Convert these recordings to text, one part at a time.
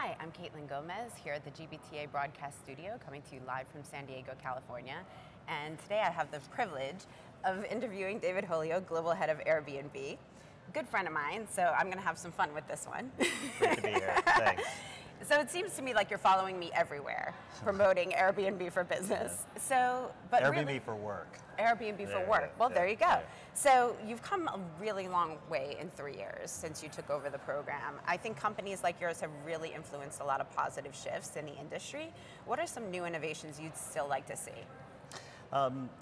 Hi, I'm Caitlin Gomez here at the GBTA Broadcast Studio, coming to you live from San Diego, California. And today I have the privilege of interviewing David Holyoke, Global Head of Airbnb. A good friend of mine, so I'm going to have some fun with this one. Great to be here. Thanks. So it seems to me like you're following me everywhere, promoting Airbnb for business. Yeah. So, but Airbnb really, for work. Airbnb for work. Well, there you go. So you've come a really long way in 3 years since you took over the program. I think companies like yours have really influenced a lot of positive shifts in the industry. What are some new innovations you'd still like to see?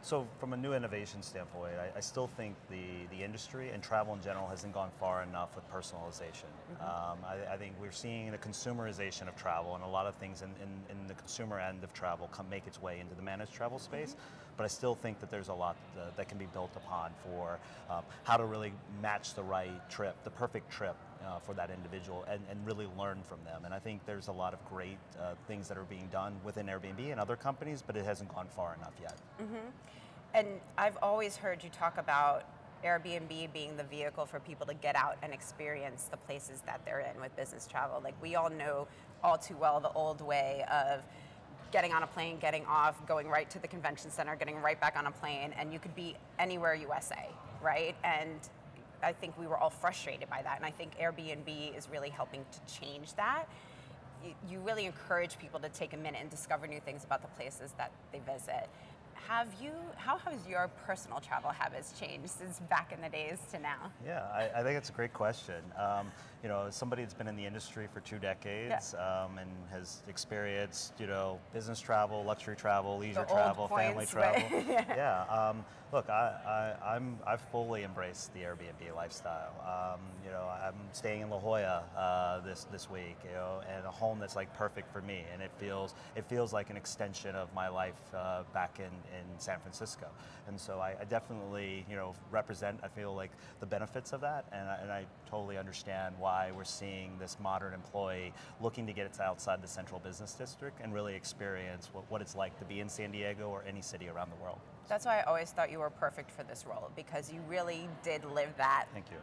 So from a new innovation standpoint, I still think the industry and travel in general hasn't gone far enough with personalization. I think we're seeing a consumerization of travel, and a lot of things in the consumer end of travel make its way into the managed travel space. But I still think that there's a lot that can be built upon for how to really match the right trip, the perfect trip for that individual, and really learn from them. And I think there's a lot of great things that are being done within Airbnb and other companies, but it hasn't gone far enough yet. And I've always heard you talk about Airbnb being the vehicle for people to get out and experience the places that they're in with business travel. Like, we all know all too well the old way of getting on a plane, getting off, going right to the convention center, getting right back on a plane, and you could be anywhere USA, right? And I think we were all frustrated by that, and I think Airbnb is really helping to change that. You really encourage people to take a minute and discover new things about the places that they visit. How has your personal travel habits changed since back in the days to now? Yeah, I think it's a great question. As somebody that's been in the industry for 2 decades and has experienced, business travel, luxury travel, leisure travel, family travel. Look, I've fully embraced the Airbnb lifestyle. I'm staying in La Jolla this week, and a home that's like perfect for me, and it feels like an extension of my life back in San Francisco. And so I definitely, represent, I feel like, the benefits of that, and I totally understand why we're seeing this modern employee looking to get outside the central business district and really experience what it's like to be in San Diego or any city around the world. That's why I always thought you were perfect for this role, because you really did live that. Thank you.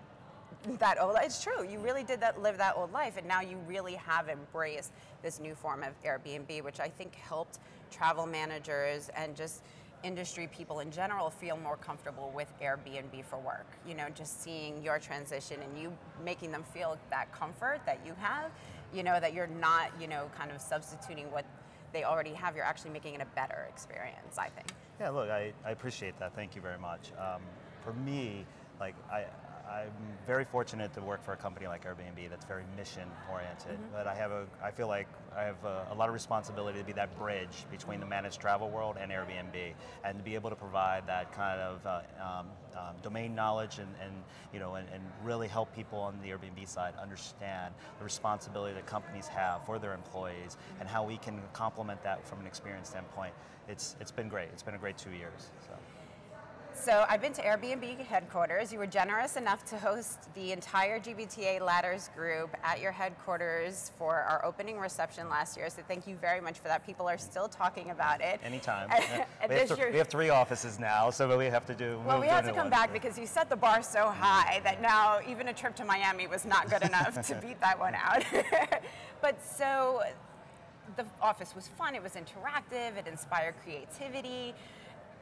It's true. You really did live that old life, and now you really have embraced this new form of Airbnb, which I think helped travel managers and just industry people in general feel more comfortable with Airbnb for work. Just seeing your transition and you making them feel that comfort that you have, that you're not, kind of substituting what they already have. You're actually making it a better experience, I think. Yeah, look, I appreciate that. Thank you very much. For me, I'm very fortunate to work for a company like Airbnb that's very mission oriented, but I feel like I have a lot of responsibility to be that bridge between the managed travel world and Airbnb, and to be able to provide that kind of domain knowledge and really help people on the Airbnb side understand the responsibility that companies have for their employees and how we can complement that from an experience standpoint. It's been great. It's been a great 2 years. So I've been to Airbnb headquarters. You were generous enough to host the entire GBTA Ladders group at your headquarters for our opening reception last year. So thank you very much for that. People are still talking about it. Anytime. We have 3 offices now, so we have to do. Well, we have to come back because you set the bar so high that now even a trip to Miami was not good enough to beat that one out. But so the office was fun. It was interactive. It inspired creativity.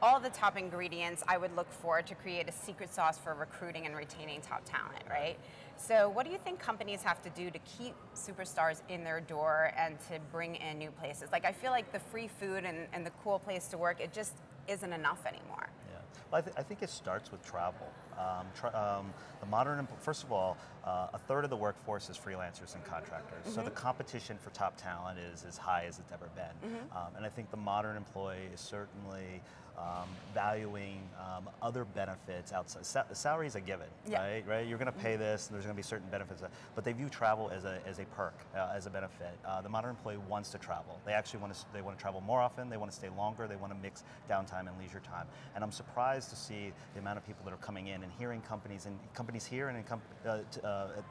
All the top ingredients I would look for to create a secret sauce for recruiting and retaining top talent, right? So what do you think companies have to do to keep superstars in their door and to bring in new places? Like, I feel like the free food and the cool place to work, it just isn't enough anymore. Yeah, well, I think it starts with travel. First of all, a third of the workforce is freelancers and contractors. So the competition for top talent is as high as it's ever been. And I think the modern employee is certainly valuing other benefits outside. Salary is a given, right? You're going to pay this, and there's going to be certain benefits, but they view travel as a perk, as a benefit. The modern employee wants to travel. They actually want to travel more often. They want to stay longer. They want to mix downtime and leisure time. And I'm surprised to see the amount of people that are coming in and hearing companies here and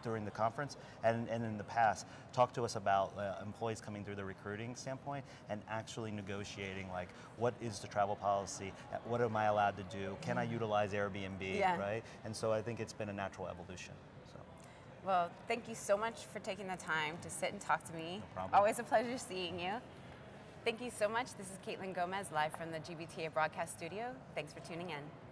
during the conference and in the past talk to us about employees coming through the recruiting standpoint and actually negotiating, like, what is the travel policy? What am I allowed to do? Can I utilize Airbnb? Right? And so I think it's been a natural evolution. Well, thank you so much for taking the time to sit and talk to me. No problem. Always a pleasure seeing you. Thank you so much. This is Caitlin Gomez, live from the GBTA Broadcast Studio. Thanks for tuning in.